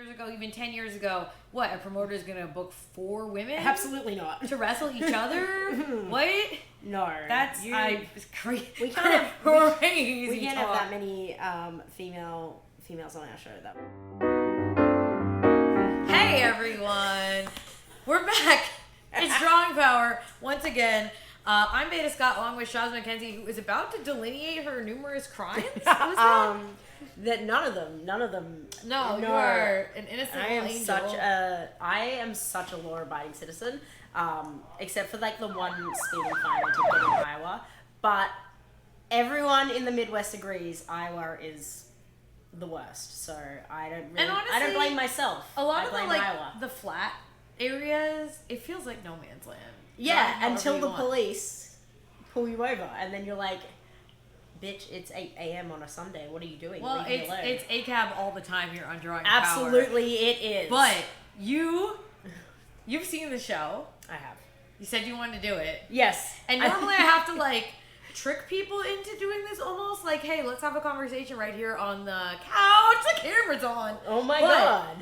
years ago, even 10 years ago, what, a promoter is going to book 4 women? Absolutely not. To wrestle each other? What? No. That's crazy. We can't have, crazy we can't talk. have that many females on our show, though. Hey, everyone. We're back. It's Drawing Power once again. I'm Veda Scott, along with Shazza McKenzie, who is about to delineate her numerous crimes. Who's that? That none of them. No, you are an innocent little angel. I am such a law-abiding citizen, except for like the one speeding fine I did get in Iowa. But everyone in the Midwest agrees Iowa is the worst. So I don't really, honestly, I don't blame myself. A lot I of blame Iowa. the flat areas, it feels like no man's land. Yeah, until the police pull you over, and then you're like, bitch, it's 8 a.m. on a Sunday. What are you doing? Well, Leave me alone. it's ACAB all the time here on Drawing Absolutely, Power. it is. But you've seen the show. I have. You said you wanted to do it. Yes. And normally I have to like trick people into doing this almost. Like, hey, let's have a conversation right here on the couch. The camera's on. Oh my God.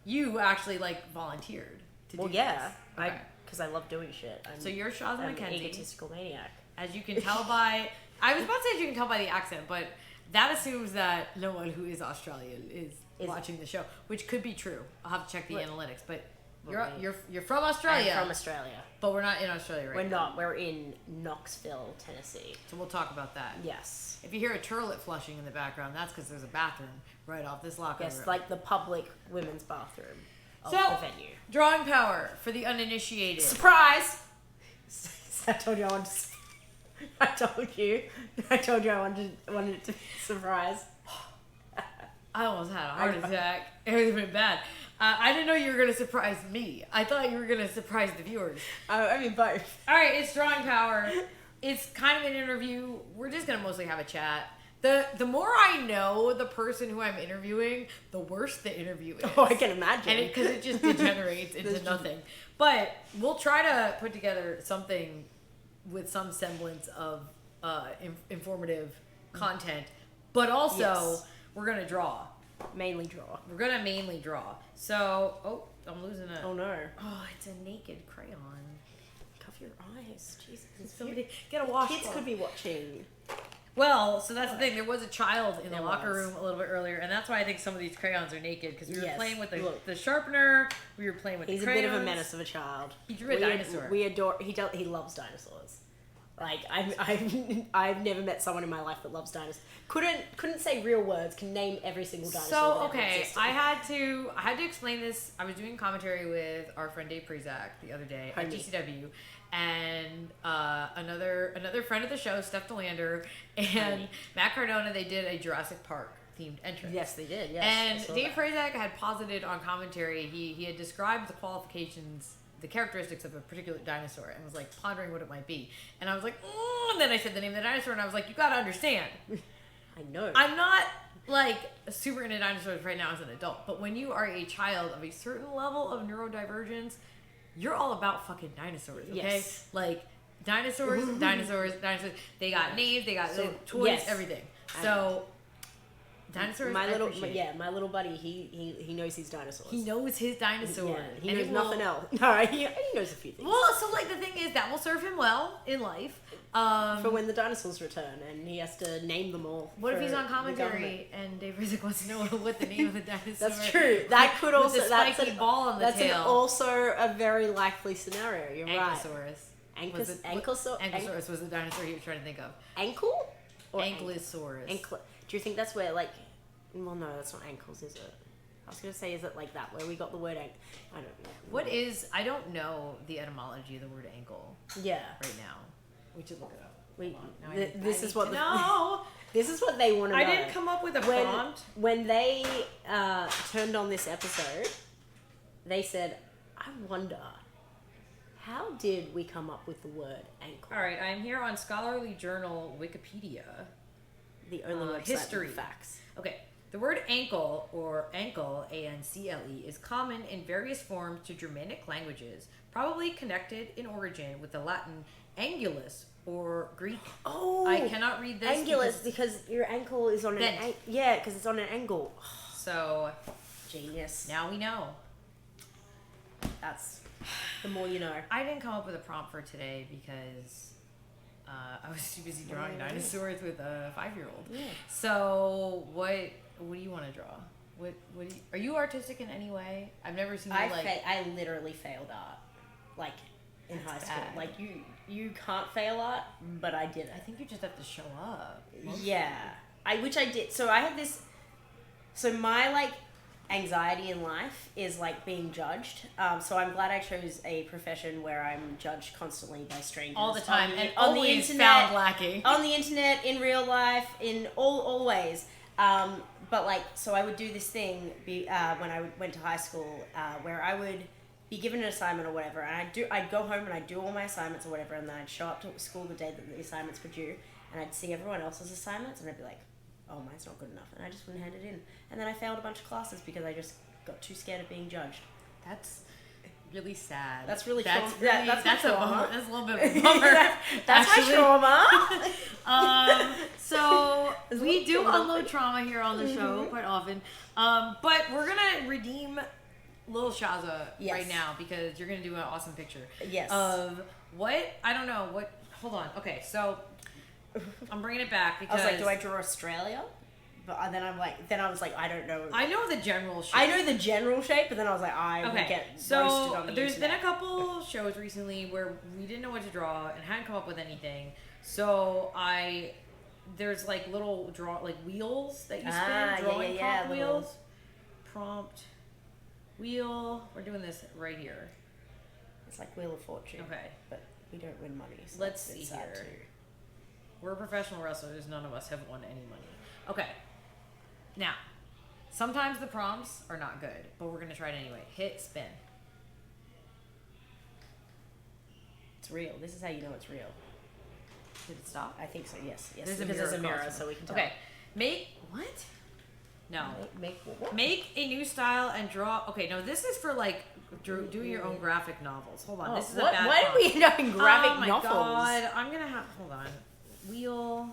You actually like volunteered to do yeah. this. Okay. Because I love doing shit. So you're Shazza McKenzie. I'm an egotistical maniac. As you can tell by... I was about to say as you can tell by the accent, but that assumes that no one who is Australian is watching the show, which could be true. I'll have to check the analytics, but you're from Australia. I'm from Australia. But we're not in Australia right now. We're not. We're in Knoxville, Tennessee. So we'll talk about that. Yes. If you hear a turlet flushing in the background, that's because there's a bathroom right off this locker room. Yes, like the public women's bathroom of the venue. Drawing Power for the uninitiated. Surprise! I told you I wanted to... I told you I wanted it to be a surprise. I almost had a heart attack. It would have been bad. I didn't know you were going to surprise me. I thought you were going to surprise the viewers. I mean, both. All right, it's Drawing Power. It's kind of an interview. We're just going to mostly have a chat. The more I know the person who I'm interviewing, the worse the interview is. Oh, I can imagine. And because it just degenerates into nothing. But we'll try to put together something with some semblance of informative content. But also, we're going to draw. Mainly draw. We're going to mainly draw. So, I'm losing it. Oh, no. Oh, it's a naked crayon. Cover your eyes. Jesus. Somebody get a washcloth. Kids could be watching. Well, so that's the thing. There was a child in the locker room a little bit earlier, and that's why I think some of these crayons are naked, because we were playing with the sharpener, we were playing with the crayons. He's a bit of a menace of a child. He drew a dinosaur. We adore... He loves dinosaurs. Like, I've never met someone in my life that loves dinosaurs. Couldn't say real words, can name every single dinosaur. So, okay, I had to explain this. I was doing commentary with our friend Dave Prizak the other day at GCW, and another friend of the show, Steph DeLander, and Matt Cardona. They did a Jurassic Park themed entrance. Yes, they did. Yes, and Dave Prizak had posited on commentary. He had described the qualifications, the characteristics of a particular dinosaur, and was like pondering what it might be. And I was like, and then I said the name of the dinosaur, and I was like, you gotta understand. I know. I'm not like super into dinosaurs right now as an adult, but when you are a child of a certain level of neurodivergence, you're all about fucking dinosaurs, okay? Yes. Like, dinosaurs. They got names, they got toys, everything. So, dinosaurs, my little buddy, he knows his dinosaurs. He knows his dinosaur. Yeah, he knows nothing else. No, he knows a few things. Well, so like the thing is that will serve him well in life. For when the dinosaurs return and he has to name them all. What if he's on commentary and Dave Rizek wants to know what the name of the dinosaur is? That's true. That could also... With the spiky ball on the tail. That's also a very likely scenario. You're Ankylosaurus. right. Ankylosaurus was the dinosaur he was trying to think of. Ankle? Ankylosaurus. Do you think that's where, like... Well, no, that's not ankles, is it? I was going to say, is it like that, where we got the word ankle? I don't know. I don't know the etymology of the word ankle. Yeah. Right now. We should look it up. This is what they want to know. I didn't come up with a prompt. When they turned on this episode, they said, I wonder, how did we come up with the word ankle? All right, I'm here on Scholarly Journal Wikipedia. The only website history with facts. Okay. The word ankle, or ankle, A-N-C-L-E, is common in various forms to Germanic languages, probably connected in origin with the Latin angulus, or Greek. Oh, I cannot read this. Angulus, because your ankle is on an... Yeah, because it's on an angle. So, Genius. Now we know. That's the more you know. I didn't come up with a prompt for today because I was too busy drawing dinosaurs with a 5-year-old. Yeah. So what do you want to draw? Are you artistic in any way? I've never seen you I literally failed art, like in high school. bad. Like you can't fail art, but I did it. I think you just have to show up. Yeah, which I did. So I had this. So my like anxiety in life is like being judged. So I'm glad I chose a profession where I'm judged constantly by strangers all the time on and on always the internet, found lacking. on the internet, in real life, in all ways. But like, so I would do this thing when I went to high school where I would be given an assignment or whatever, and I'd go home and I'd do all my assignments or whatever, and then I'd show up to school the day that the assignments were due, and I'd see everyone else's assignments, and I'd be like, oh, mine's not good enough, and I just wouldn't hand it in, and then I failed a bunch of classes because I just got too scared of being judged. That's really sad. That's really that's trauma. That's a trauma. That's a little bit of a bummer. That's actually. my trauma. So we do unload trauma here on the show quite often. But we're gonna redeem little Shazza right now because you're gonna do an awesome picture. Yes. Of what? I don't know what. Hold on. Okay, so I'm bringing it back because I was like, do I draw Australia? But then I was like, I don't know. I know the general shape. I know the general shape, but then I was like, I will get roasted on the there's internet. been a couple shows recently where we didn't know what to draw and hadn't come up with anything. So there's like little wheels that you spin, drawing prompt wheels. Prompt wheel. We're doing this right here. It's like Wheel of Fortune. Okay. But we don't win money. So let's see here. We're professional wrestlers. None of us have won any money. Okay. Now, sometimes the prompts are not good, but we're going to try it anyway. Hit spin. It's real. This is how you know it's real. Did it stop? I think so, yes. There's a mirror, so we can tell. Okay. What? No. What? Make a new style and draw. Okay, no, this is for like doing your own graphic novels. Hold on. This is a bad Why prompt. did we end up in graphic novels? Oh my god. I'm going to have. Hold on. Wheel.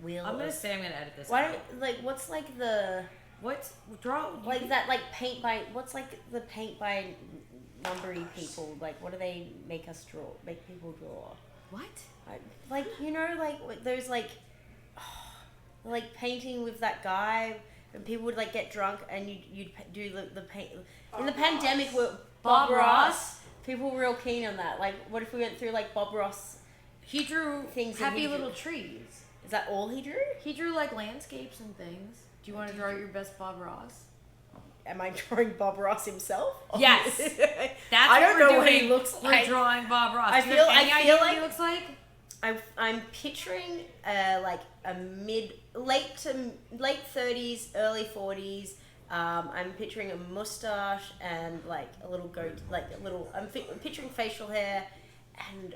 I'm gonna say I'm gonna edit this. What's like the draw like that like paint by what's like the paint by numbery people, like what do they make people draw? What? There's like painting with that guy, and people would like get drunk and you'd do the paint in the pandemic. Bob Ross. People were real keen on that. Like, what if we went through like Bob Ross? He drew things. Happy little trees. Is that all he drew? He drew like landscapes and things. Do you want to draw your best Bob Ross? Am I drawing Bob Ross himself? Yes. I don't know what he looks like. We're drawing Bob Ross. I feel like what he looks like. I'm picturing like a late 30s, early 40s. I'm picturing a mustache and like a little goat, I'm picturing facial hair and.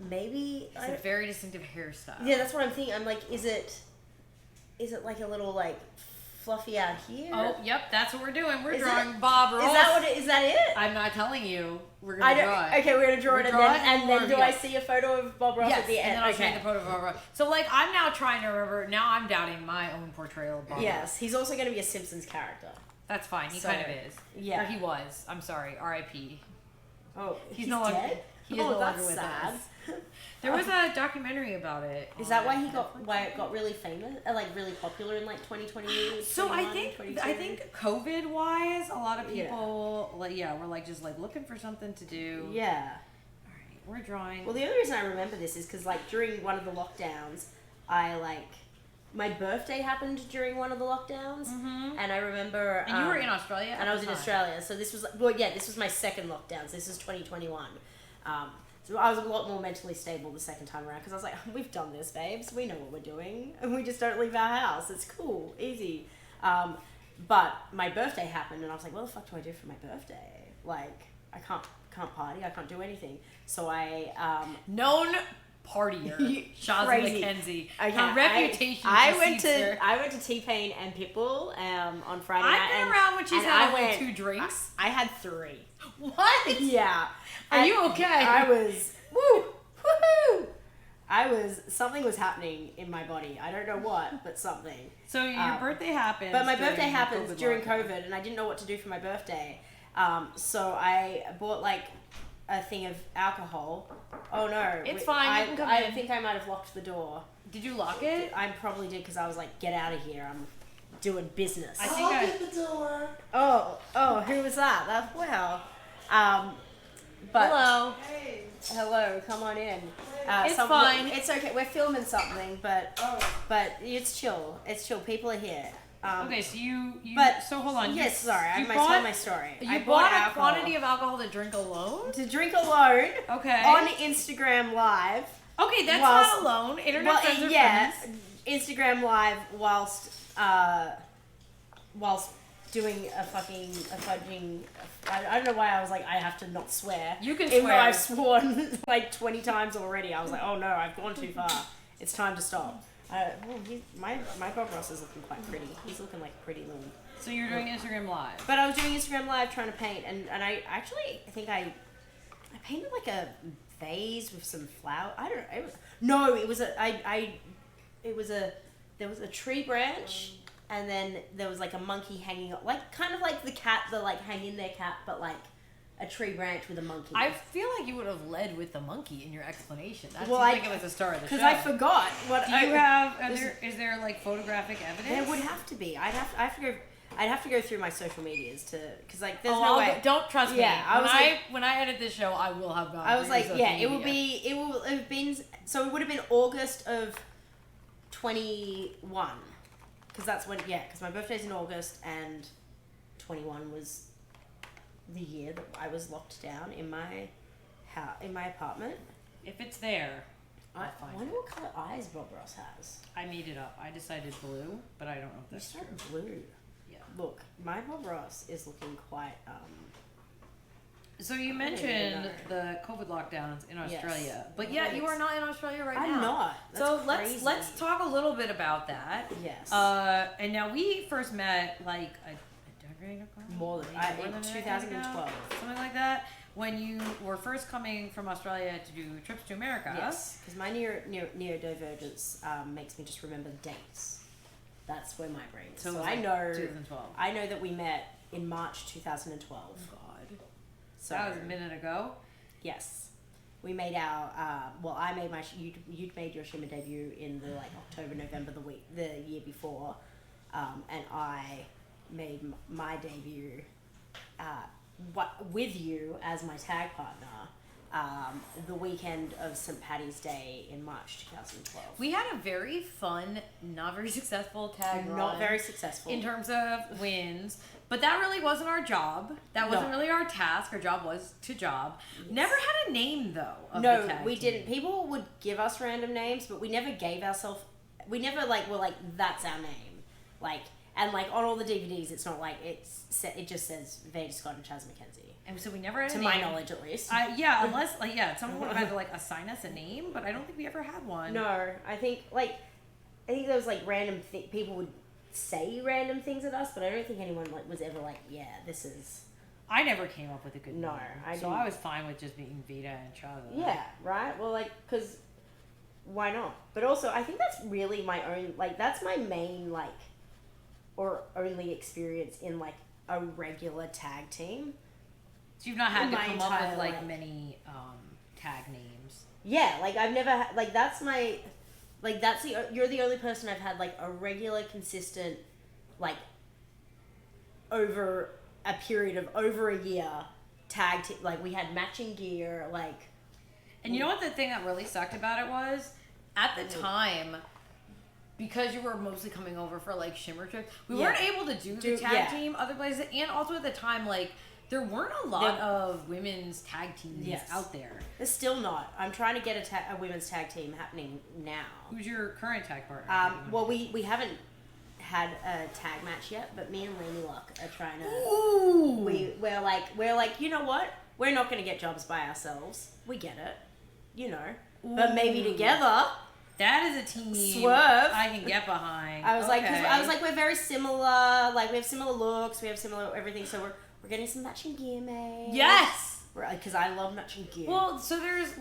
Maybe it's a very distinctive hairstyle. Yeah, that's what I'm thinking. I'm like, is it like a little like fluffy out here? Oh, yep, that's what we're doing. We're drawing Bob Ross. Is that it? I'm not telling you. We're gonna draw it. Okay, we're gonna draw it, and then do I see a photo of Bob Ross at the end? And then I'll show you the photo of Bob Ross. So like, I'm now trying to remember. Now I'm doubting my own portrayal of Bob Ross. Yes, he's also gonna be a Simpsons character. That's fine. He kind of is. Yeah. Or he was. I'm sorry. R.I.P. Oh, he's no longer dead? He is no longer with us. There was a documentary about it. Is that why it got really famous, like really popular in like 2020? So I think COVID wise, a lot of people were like just like looking for something to do. Yeah. All right, we're drawing. Well, the only reason I remember this is because like during one of the lockdowns, my birthday happened during one of the lockdowns, and I remember. And you were in Australia. And I was in Australia, so this was this was my second lockdowns. This is 2021. So I was a lot more mentally stable the second time around because I was like, we've done this, babes. We know what we're doing, and we just don't leave our house. It's cool, easy. But my birthday happened, and I was like, what the fuck do I do for my birthday? Like, I can't party. I can't do anything. So I known partier, Shazza McKenzie. Okay, her reputation. I went to T-Pain and Pitbull on Friday night. I've been around when she's had 2 drinks. I had 3. What? Yeah. Are you okay? I was woohoo. something was happening in my body. I don't know what, but something. So your birthday happens. But my birthday happens during COVID, and I didn't know what to do for my birthday. So I bought like a thing of alcohol. Oh no. It's fine. You can come in. I think I might have locked the door. Did you lock it? I probably did because I was like, get out of here. I'm doing business. I'll get the door. Oh, who was that? That's wow. But hello. Hey. Hello, come on in. It's fine. It's okay. We're filming something, but it's chill. It's chill. People are here. Okay, so you but so hold on. Yes, sorry. I might tell my story. You bought a quantity of alcohol to drink alone? To drink alone. Okay. On Instagram Live. Okay, that's not alone. Internet friends are friends. Instagram Live whilst doing a fudging. I don't know why I was like, I have to not swear. You can Even swear. though I've sworn like 20 times already. I was like, oh no, I've gone too far. It's time to stop. My Bob Ross is looking quite pretty. He's looking like a pretty little. So you're doing Instagram Live. But I was doing Instagram Live trying to paint, and I actually think I painted like a vase with some flower. I don't know. It was there was a tree branch, and then there was like a monkey hanging up, like kind of like the cat, the like hang in there cat, but like a tree branch with a monkey. I feel like you would have led with the monkey in your explanation. That well, seems like it was the start of the show. Because I forgot what. Do you have? Is there like photographic evidence? There would have to be. I'd have to go through my social medias because like there's no way. Don't trust me. Yeah, when I edit this show, I will have gone. I was like, yeah, media. it will have been. So it would have been August of 21. Because that's when, because my birthday's in August and 21 was the year that I was locked down in my apartment. If it's there, I wonder what colour eyes Bob Ross has. I made it up. I decided blue, but I don't know if that's true. Blue. Yeah. Look, my Bob Ross is looking quite. So you mentioned the COVID lockdowns in Australia, but yet you are not in Australia right now. I'm not. That's crazy. let's talk a little bit about that. Yes. And now we first met like more than 2012, something like that. When you were first coming from Australia to do trips to America. Yes, because my neurodivergence makes me just remember the dates. That's where my brain is. So I know 2012. I know that we met in March 2012. Oh God. So that was a minute ago. Yes, we made our. I made my. You'd made your Shimmer debut in the like October, November the year before, and I made my debut, with you as my tag partner, the weekend of St. Paddy's Day in March 2012. We had a very fun, not very successful tag run. Not very successful in terms of wins. But that really wasn't our job. That wasn't really our task. Our job was to job. Yes. Never had a name though. Of the tag we team. didn't. People would give us random names, but we never gave ourselves. We never were like that's our name. And on all the DVDs, it's not like it just says Veda Scott and Shazza McKenzie. And so we never had a name. To my knowledge, at least. Unless someone would have had to assign us a name, but I don't think we ever had one. No, I think there was random people would say random things at us, but I don't think anyone was ever this is. I never came up with a good name. No, I was fine with just being Veda and Shazza. Yeah, right. Well, because why not? But also, I think that's really my own. That's my main or only experience in a regular tag team. So you've not had to come up with many tag names. Yeah, I've never had that's my. You're the only person I've had a regular, consistent, over a period of over a year tag team. We had matching gear, And you know what the thing that really sucked about it was? At the time, because you were mostly coming over for shimmer trips, we weren't able to do the tag team other places, and also at the time there weren't a lot of women's tag teams out there. There's still not. I'm trying to get a women's tag team happening now. Who's your current tag partner? Well, we haven't had a tag match yet, but me and Laney Luck are trying to. Ooh. We're like, you know what? We're not going to get jobs by ourselves. We get it, but maybe together. That is a team Swerve. I can get behind. I was like, we're very similar. We have similar looks. We have similar everything. So we're getting some matching gear made. Yes. Because I love matching gear. Well, so there's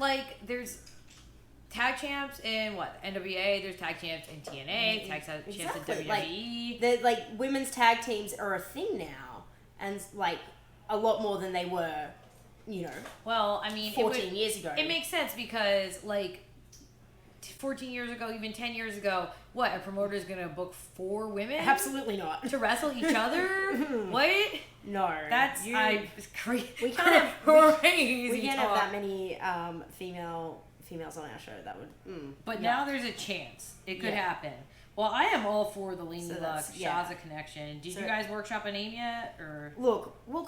tag champs in what? NWA, there's tag champs in TNA, tag champs in WWE. Like women's tag teams are a thing now, and like a lot more than they were, you know. Well, I mean, 14 years ago. It makes sense because like 14 years ago, even 10 years ago, what, a promoter is gonna book 4 women? Absolutely not. To wrestle each other? What? No. That's crazy. We can't have crazy. We can't have that many females on our show. That would. But now there's a chance it could happen. Well, I am all for the Laney Luck Shazza connection. Did you guys workshop a name yet, or look? Well,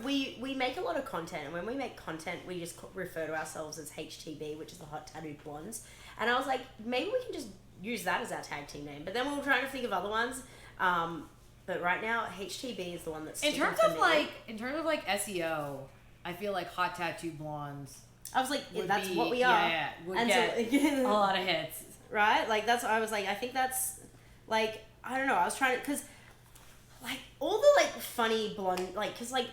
we make a lot of content, and when we make content, we just refer to ourselves as HTB, which is the Hot Tattooed Blondes. And I was like, maybe we can just use that as our tag team name. But then we were trying to think of other ones. But right now, HTB is the one that's in terms of like SEO. I feel like Hot Tattooed Blondes. I was like, that's what we are. Yeah, would get a lot of hits. Right? Like, that's what I was like, I think that's, like, I don't know, I was trying to, because, like, all the, like, funny blonde, like, because, like,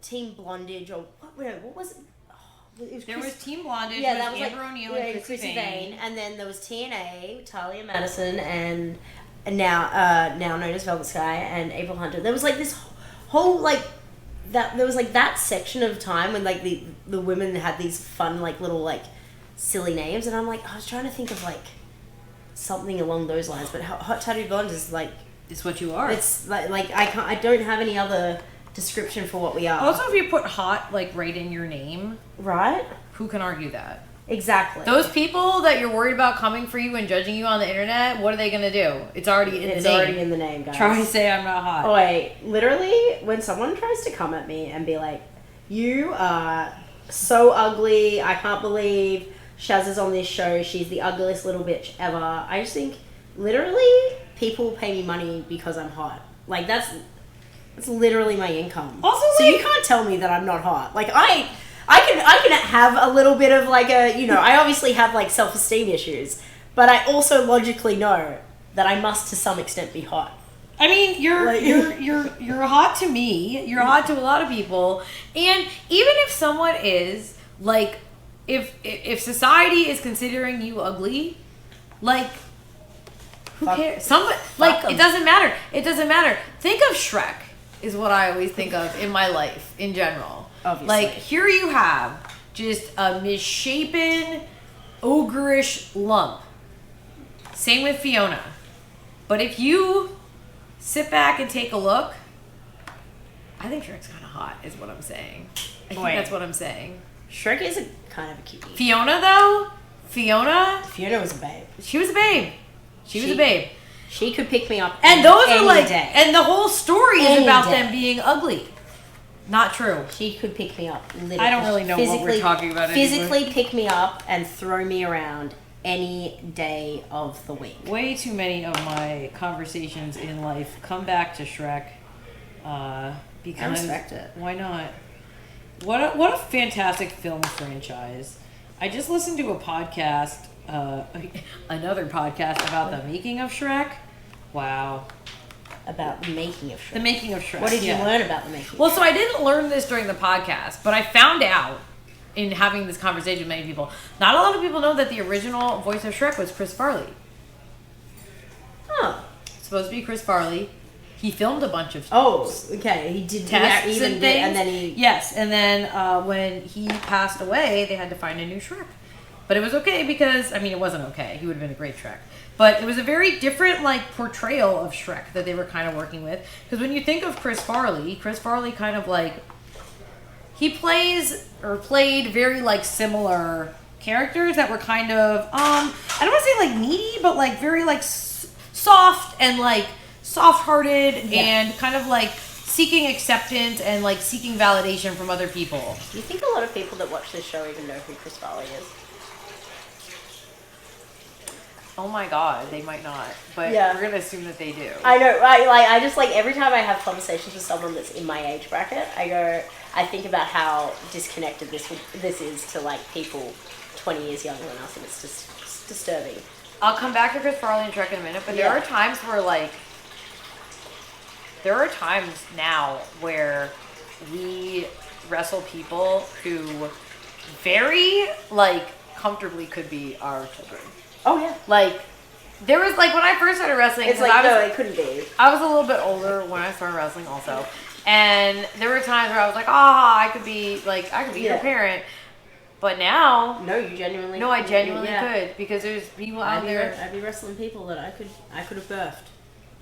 Team Blondage, or, what was it? There was Team Blondage, that was Amber O'Neil and Chrissy Vane. And then there was TNA, Talia Madison, and now known as Velvet Sky, and April Hunter. There was, like, this whole, like, there was, like, that section of time when, like, the women had these fun, like, little, like, silly names, and I'm like, I was trying to think of like something along those lines, but Hot Tattooed Blonde is like, it's what you are. It's like I don't have any other description for what we are. Also, if you put hot like right in your name, right? Who can argue that? Exactly. Those people that you're worried about coming for you and judging you on the internet, what are they gonna do? It's already in the name. It's already in the name, guys. Try to say I'm not hot. Oh wait, literally, when someone tries to come at me and be like, "You are so ugly, I can't believe Shazza's on this show, she's the ugliest little bitch ever," I just think, literally, people pay me money because I'm hot. Like, that's literally my income. Also, so you can't tell me that I'm not hot. Like, I can have a little bit of, like, I obviously have, like, self-esteem issues, but I also logically know that I must, to some extent, be hot. I mean, you're hot to me. You're hot to a lot of people. And even if someone is, like, if society is considering you ugly, like, who cares? Somebody, like, it doesn't matter. It doesn't matter. Think of Shrek is what I always think of in my life in general. Obviously. Like, here you have just a misshapen, ogreish lump. Same with Fiona. But if you sit back and take a look, I think Shrek's kind of hot, is what I'm saying. I think that's what I'm saying. Shrek is kind of a cutie. Fiona, though? Fiona was a babe. She was a babe. She was a babe. She could pick me up and those are like day. And the whole story is about them being ugly. Not true. She could pick me up, literally. I don't really know what we're talking about physically anymore. Pick me up and throw me around any day of the week. Way too many of my conversations in life come back to Shrek. Because I respect it. Why not? What a fantastic film franchise. I just listened to a podcast, another podcast about the making of Shrek. Wow. About the making of Shrek. The making of Shrek. What did you learn about the making? Well, so I didn't learn this during the podcast, but I found out in having this conversation with many people. Not a lot of people know that the original voice of Shrek was Chris Farley. Huh. It's supposed to be Chris Farley. He filmed a bunch of okay. He did tests and things. And then he... Yes, and then when he passed away, they had to find a new Shrek. But it was okay because, I mean, it wasn't okay. He would have been a great Shrek. But it was a very different, like, portrayal of Shrek that they were kind of working with. Because when you think of Chris Farley kind of, like, he played very, like, similar characters that were kind of, I don't want to say, like, needy, but, like, very, like, soft and, like, soft-hearted and kind of, like, seeking acceptance and, like, seeking validation from other people. Do you think a lot of people that watch this show even know who Chris Farley is? Oh my god, they might not, but we're gonna assume that they do. I know, I just, like, every time I have conversations with someone that's in my age bracket, I think about how disconnected this is to, like, people 20 years younger than us, and it's just disturbing. I'll come back to Chris Farley and Shrek in a minute, but there are times where, like, there are times now where we wrestle people who very, like, comfortably could be our children. Oh yeah. Like, there was like when I first started wrestling. It's like no, it couldn't be. I was a little bit older when I started wrestling, also, and there were times where I was like, I could be your parent. But now, no, you genuinely. No, I genuinely could, because there's people out there. I'd be wrestling people that I could have birthed.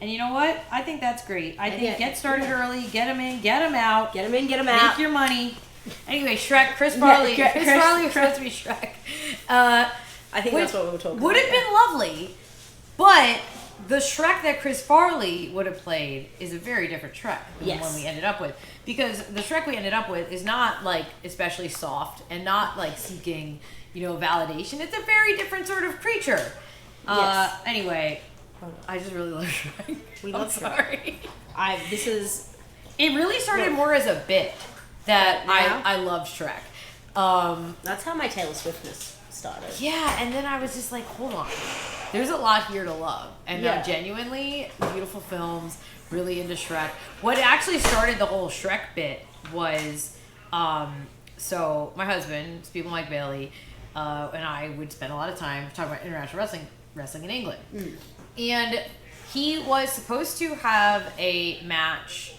And you know what? I think that's great. I think get started early, get them in, get them out. Get them in, get them out. Make your money. Anyway, Shrek, Chris Farley. Chris Farley was supposed to be Shrek. I think that's what we were talking about. Would have been lovely, but the Shrek that Chris Farley would have played is a very different Shrek than the one we ended up with. Because the Shrek we ended up with is not, like, especially soft and not, like, seeking, validation. It's a very different sort of creature. Yes. Anyway, I just really love Shrek. We love Shrek. It really started more as a bit that I love Shrek. That's how my Taylor Swiftness started. Yeah, and then I was just like, hold on. There's a lot here to love. And now genuinely, beautiful films, really into Shrek. What actually started the whole Shrek bit was, so my husband, People Mike Bailey, and I would spend a lot of time talking about international wrestling in England. Mm. And he was supposed to have a match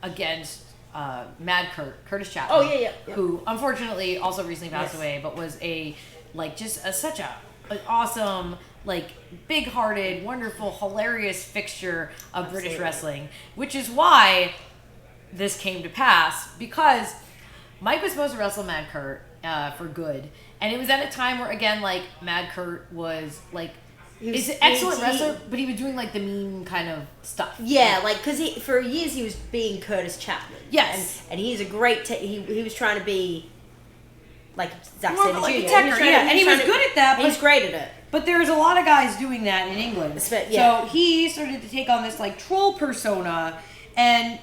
against Mad Curtis Chapman. Oh, yeah. Who unfortunately also recently passed away, but was such an awesome, like, big-hearted, wonderful, hilarious fixture of British wrestling, which is why this came to pass, because Mike was supposed to wrestle Mad Kurt for good, and it was at a time where, again, like, Mad Kurt was, like, he's an excellent wrestler, but he was doing, like, the mean kind of stuff. Yeah, like, because for years he was being Curtis Chapman. Yes. And he's a great, he was trying to be, like, Zack More Sabre like Jr. a Tekker, and he was good at that. But he's great at it. But there's a lot of guys doing that in England. Yeah. So he started to take on this, like, troll persona, and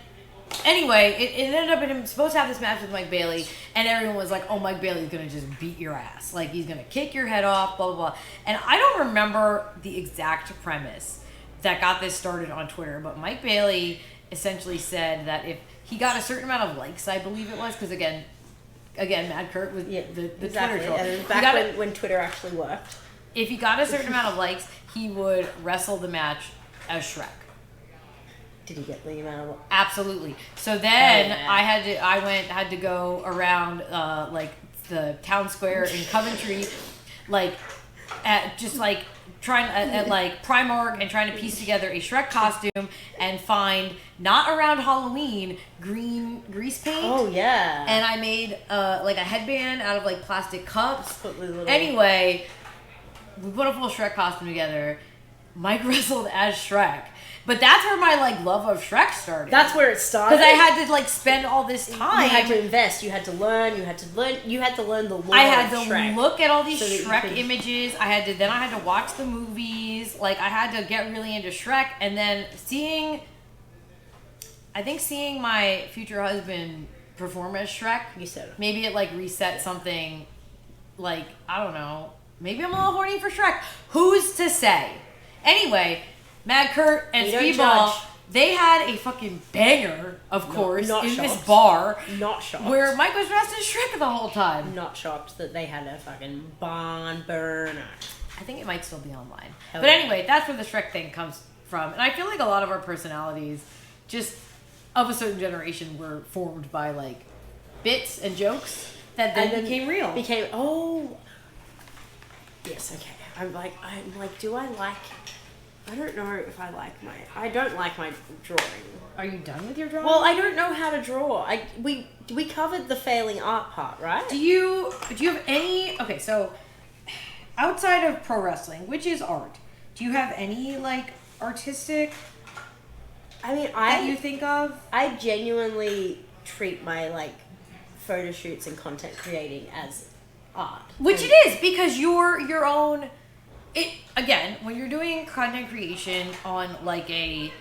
anyway, it ended up in him supposed to have this match with Mike Bailey, and everyone was like, oh, Mike Bailey's going to just beat your ass. Like, he's going to kick your head off, blah, blah, blah. And I don't remember the exact premise that got this started on Twitter, but Mike Bailey essentially said that if he got a certain amount of likes, I believe it was, because again, Mad Kurt was the exactly. Twitter troll. And back when Twitter actually worked. If he got a certain amount of likes, he would wrestle the match as Shrek. Did he get the amount of? Absolutely. So then I had to go around like the town square in Coventry, like at just like trying at like Primark and trying to piece together a Shrek costume and find, not around Halloween, green grease paint. Oh yeah. And I made like a headband out of like plastic cups. Anyway, we put a full Shrek costume together. Mike wrestled as Shrek. But that's where my, like, love of Shrek started. That's where it started. Because I had to, like, spend all this time. You had to invest. You had to learn. You had to learn the lore I had of to Shrek. look at all these Shrek images. I had to watch the movies. Like, I had to get really into Shrek. And then seeing my future husband perform as Shrek. You said it. Maybe it, like, reset something. Like, I don't know. Maybe I'm a little horny for Shrek. Who's to say? Anyway, Mad Kurt and Speedball, they had a fucking banger, of course, in this bar. Not shocked. Where Mike was dressed as Shrek the whole time. Not shocked that they had a fucking barn burner. I think it might still be online. But anyway, that's where the Shrek thing comes from. And I feel like a lot of our personalities, just of a certain generation, were formed by, like, bits and jokes that then became real. Yes, okay. I'm like, do I like... I don't know if I don't like my drawing. Are you done with your drawing? Well, I don't know how to draw. We covered the failing art part, right? Do you have any... Okay, so outside of pro wrestling, which is art, do you have any, like, artistic... that you think of? I genuinely treat my, like, photo shoots and content creating as art. Which it is, because you're your own... Again, when you're doing content creation on, like, a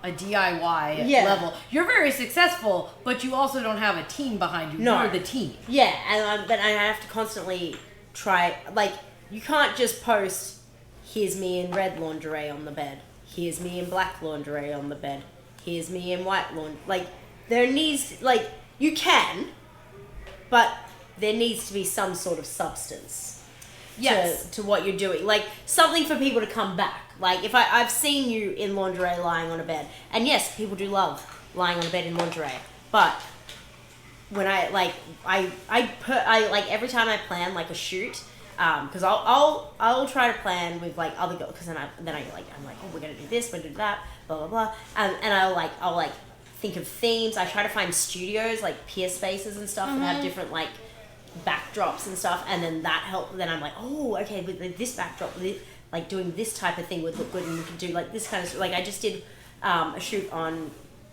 DIY level, you're very successful, but you also don't have a team behind you. No. You're the team. Yeah, but I have to constantly try... Like, you can't just post, here's me in red lingerie on the bed. Here's me in black lingerie on the bed. Here's me in white lingerie. Like, there needs... Like, you can, but there needs to be some sort of substance to what you're doing. Like, something for people to come back. Like, if I've seen you in lingerie lying on a bed, and yes, people do love lying on a bed in lingerie, but when I every time I plan like a shoot, because I'll try to plan with like other girls, because I'm like, oh, we're gonna do this, we're gonna do that, blah blah blah, and I'll think of themes. I try to find studios like peer spaces and stuff that have different like backdrops and stuff, and then that help. Then I'm like, oh, okay, with this backdrop, like doing this type of thing would look good, and we could do like this kind of like I just did a shoot on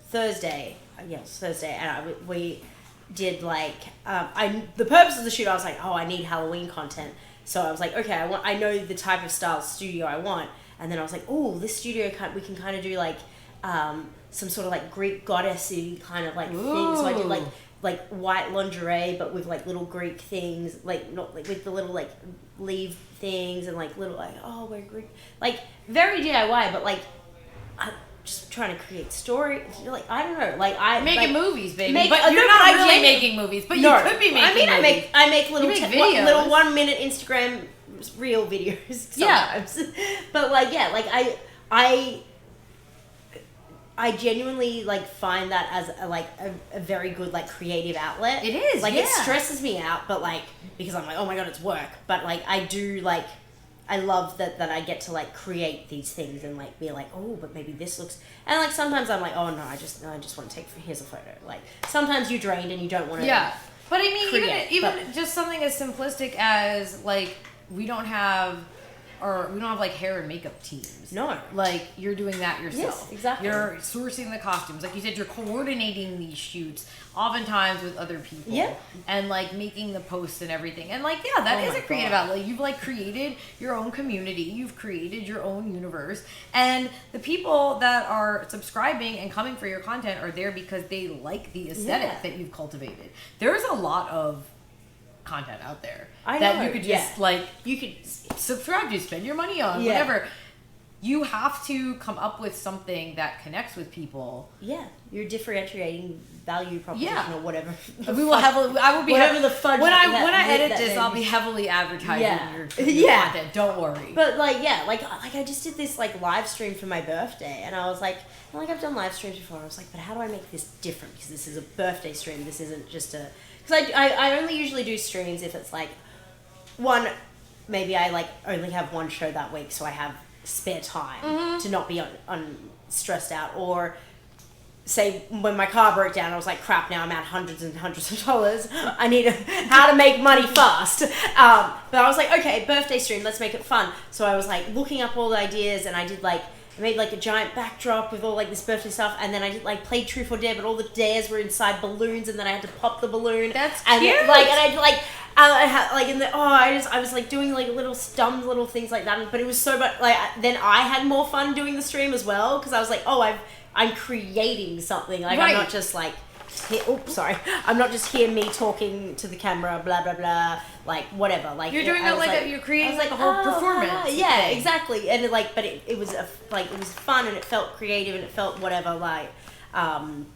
Thursday. Yes, Thursday, and we did like the purpose of the shoot. I was like, oh, I need Halloween content, so I was like, okay, I know the type of style studio I want, and then I was like, oh, this studio we can kind of do like some sort of like Greek goddessy kind of like thing. So I did like white lingerie, but with like little Greek things, like not like with the little like leaf things and like little like, oh, we're Greek, like very DIY, but like I'm just trying to create story. Like, I don't know, like I making movies, baby. But you're not really making movies, but you could be making. I mean, I make little little 1 minute Instagram reel videos sometimes. Yeah. But like, yeah, like I genuinely like find that as a very good like creative outlet. It is, like, yeah. It stresses me out, but like, because I'm like, oh my god, it's work. But like, I do like, I love that I get to like create these things and like be like, oh, but maybe this looks, and like sometimes I'm like, oh no, I just want to take, here's a photo. Like sometimes you're drained and you don't want to. Yeah, but I mean, even just something as simplistic as like we don't have like hair and makeup teams. No. Like, you're doing that yourself. Yes, exactly. You're sourcing the costumes. Like you said, you're coordinating these shoots, oftentimes with other people. Yeah. And, like, making the posts and everything. And, like, yeah, that is a creative outlet. You've, like, created your own community. You've created your own universe. And the people that are subscribing and coming for your content are there because they like the aesthetic that you've cultivated. There's a lot of content out there that you could just like, you could subscribe to, spend your money on, whatever. You have to come up with something that connects with people. Yeah, your differentiating value proposition or whatever. I will be whatever the fudge. When I edit this, I'll be heavily advertising your content. Don't worry. But like, like I just did this like live stream for my birthday, and I was like I've done live streams before. I was like, but how do I make this different? Because this is a birthday stream. This isn't just a. Because I only usually do streams if it's like maybe I like only have one show that week, so I have spare time to not be stressed out, or say when my car broke down, I was like, crap, now I'm out hundreds and hundreds of dollars. I need how to make money fast. But I was like, okay, birthday stream, let's make it fun. So I was like looking up all the ideas, and I made like a giant backdrop with all like this birthday stuff, and then I did like played Truth or Dare, but all the dares were inside balloons, and then I had to pop the balloon. That's cute. I was like doing like little dumb little things like that, but it was so much like then I had more fun doing the stream as well, because I was like, oh, I'm creating something. Like I'm not just like. I'm not just here me talking to the camera, blah blah blah, like whatever. Like you're doing you're creating like a whole performance. Yeah, exactly. And but it was it was fun, and it felt creative, and it felt whatever. And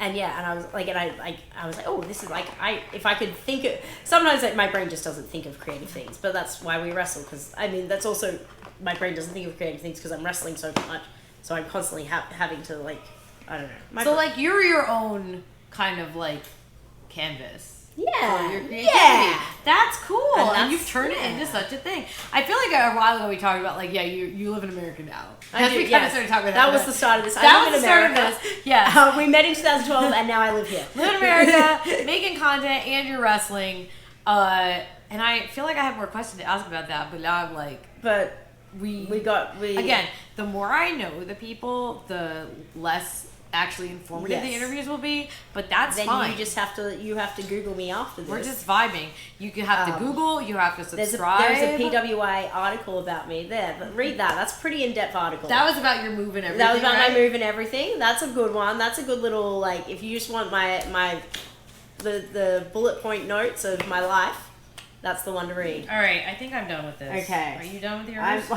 I was like, I was like, oh, this is like if I could think of sometimes my brain just doesn't think of creative things, but that's why we wrestle, because I mean that's also my brain doesn't think of creative things because I'm wrestling so much, so I'm constantly having to like. I don't know. So like you're your own kind of like canvas. Yeah. For your creativity. Yeah. That's cool. And you've turned it into such a thing. I feel like a while ago we talked about like, you live in America now. We kind of started talking about that. That was the start of this. That was the start of this. Yeah. We met in 2012 and now I live here. Live in America, making content, and you're wrestling. And I feel like I have more questions to ask about that, but now I'm like, again, the more I know the people, the less actually informative the interviews will be, but that's fine. You just have to Google me after this. We're just vibing. You can have to Google, you have to subscribe. There's a PWI article about me there, but read that. That's a pretty in-depth article. That was about your move and everything. That was about my move and everything. That's a good one. That's a good little, like, if you just want the bullet point notes of my life, that's the one to read. All right, I think I'm done with this. Okay. Are you done with yours?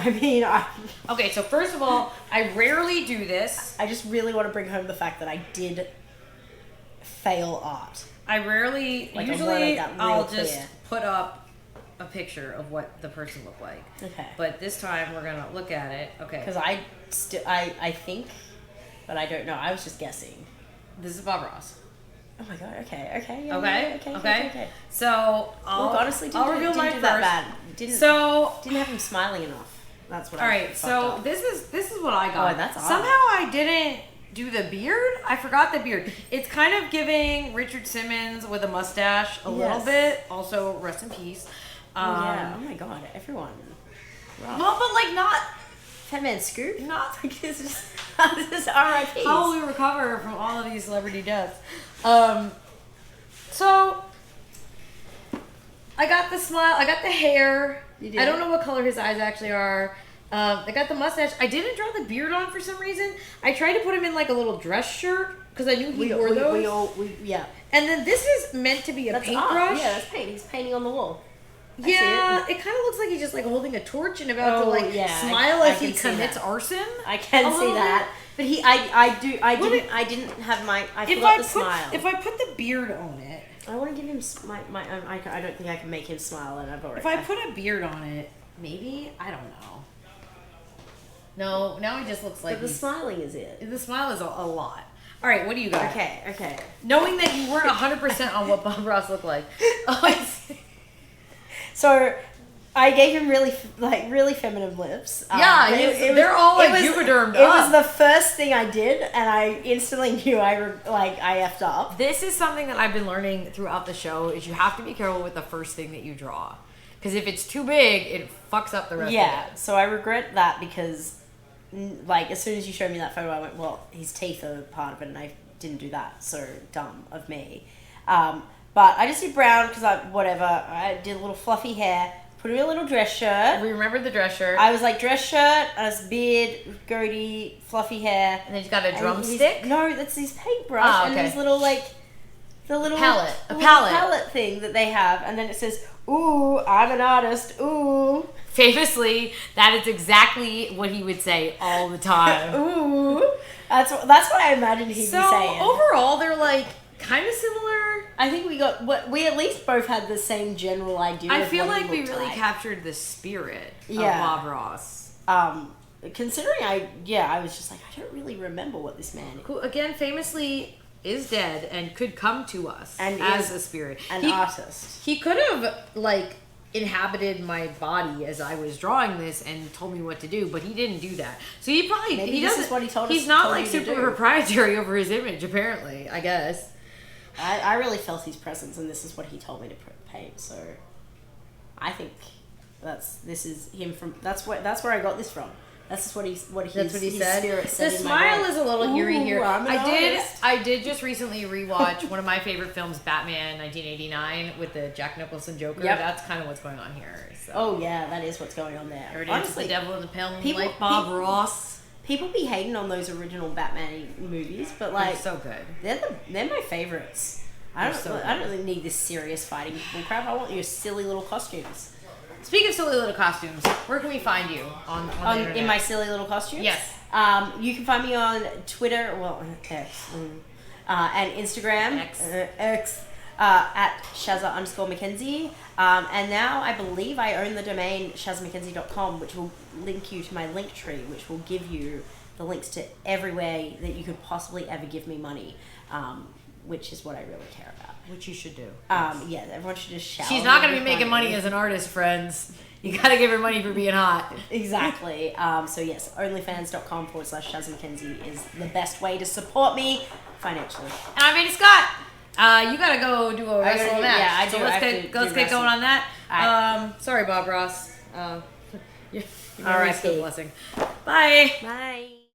Okay, so first of all, I rarely do this. I just really want to bring home the fact that I did fail art. I rarely, usually I'll just put up a picture of what the person looked like. Okay. But this time we're gonna look at it. Okay. Because I think, but I don't know. I was just guessing. This is Bob Ross. Oh my god. Okay. Yeah, Okay. yeah, Okay. So honestly, I'll reveal my do first. that bad. Didn't have him smiling enough. That's what. All right. So this is what I got. Oh, that's odd. Somehow I didn't do the beard. I forgot the beard. It's kind of giving Richard Simmons with a mustache a little bit. Also, rest in peace. Yeah. Oh my god. Everyone. Rough. Well, but like not. Fat Man Scoop? Not like this is R.I.P. How will we recover from all of these celebrity deaths? So I got the smile. I got the hair. You did. I don't know what color his eyes actually are. I got the mustache. I didn't draw the beard on for some reason. I tried to put him in like a little dress shirt because I knew he wore those. Yeah. And then this is meant to be a paintbrush. Yeah, that's paint. He's painting on the wall. Yeah, it kind of looks like he's just like holding a torch and about to like smile as he commits arson. I can see that, but I didn't have my. I forgot the smile. If I put the beard on it, I want to give him my. I don't think I can make him smile, and I've already. If I put a beard on it, maybe I don't know. No, now he just looks like. But the smiling is it. The smile is a lot. All right, what do you got? Okay. Knowing that you weren't 100% on what Bob Ross looked like. So, I gave him really feminine lips. They're all like Juvedermed. It was the first thing I did, and I instantly knew I effed up. This is something that I've been learning throughout the show: is you have to be careful with the first thing that you draw, because if it's too big, it fucks up the rest of it. Yeah, so I regret that because, like, as soon as you showed me that photo, I went, well, his teeth are part of it, and I didn't do that. So dumb of me. But I just did brown because I did a little fluffy hair, put him in a little dress shirt. We remembered the dress shirt. I was like, dress shirt, beard, goatee, fluffy hair. And then he's got a drumstick? No, that's his paintbrush and his little, the little palette thing that they have. And then it says, ooh, I'm an artist, ooh. Famously, that is exactly what he would say all the time. Ooh. That's what I imagined he'd be saying. So, overall, they're like, kind of similar. I think we at least both had the same general idea. I feel like we really captured the spirit of Bob Ross. Considering I was just like, I don't really remember what this man is. Who, again, famously is dead and could come to us and as a spirit. An artist. He could have, inhabited my body as I was drawing this and told me what to do, but he didn't do that. So he probably... this is what he told us. He's not, super proprietary over his image, apparently, I guess. I really felt his presence, and this is what he told me to paint. So, I think this is him from. That's where I got this from. That's what he said. The smile is a little eerie here. I did just recently rewatch one of my favorite films, Batman 1989, with the Jack Nicholson Joker. Yep. That's kind of what's going on here. So. Oh yeah, that is what's going on there. Honestly, the devil in the pale moonlight, Bob Ross. People be hating on those original Batman movies, but they're so good. They're my favorites. I don't really need this serious fighting crap. I want your silly little costumes. Speaking of silly little costumes, where can we find you on the internet? In my silly little costumes? Yes. You can find me on Twitter, X, and Instagram, X, at Shazza_McKenzie. And now I believe I own the domain shazzamckenzie.com, which will link you to my link tree, which will give you the links to every way that you could possibly ever give me money, which is what I really care about. Which you should do. Yeah, everyone should just shout. She's not going to be making money as an artist, friends. You got to give her money for being hot. Exactly. So yes, onlyfans.com/Shazza McKenzie is the best way to support me financially. And I'm Veda Scott. You gotta go do a wrestle match. Yeah, I do. So let's get going on that. Right. Sorry, Bob Ross. Your R.I.P. blessing. Bye. Bye.